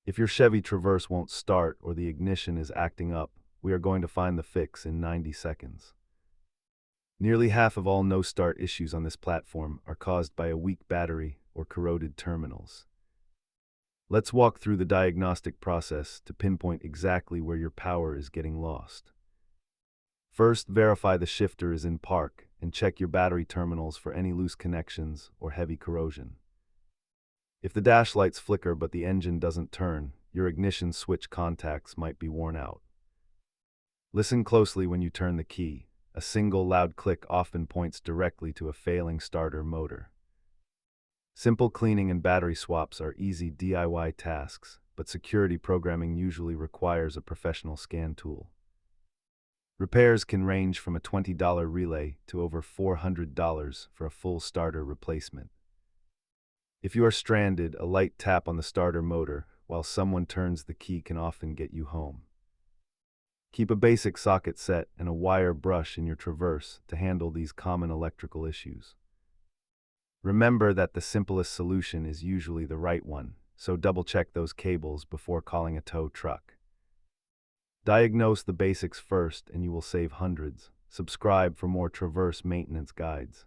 If your Chevy Traverse won't start or the ignition is acting up, we are going to find the fix in 90 seconds. Nearly half of all no-start issues on this platform are caused by a weak battery or corroded terminals. Let's walk through the diagnostic process to pinpoint exactly where your power is getting lost. First, verify the shifter is in park and check your battery terminals for any loose connections or heavy corrosion. If the dash lights flicker but the engine doesn't turn, your ignition switch contacts might be worn out. Listen closely when you turn the key. A single loud click often points directly to a failing starter motor. Simple cleaning and battery swaps are easy DIY tasks, but security programming usually requires a professional scan tool. Repairs can range from a $20 relay to over $400 for a full starter replacement. If you are stranded, a light tap on the starter motor while someone turns the key can often get you home. Keep a basic socket set and a wire brush in your Traverse to handle these common electrical issues. Remember that the simplest solution is usually the right one, so double-check those cables before calling a tow truck. Diagnose the basics first and you will save hundreds. Subscribe for more Traverse maintenance guides.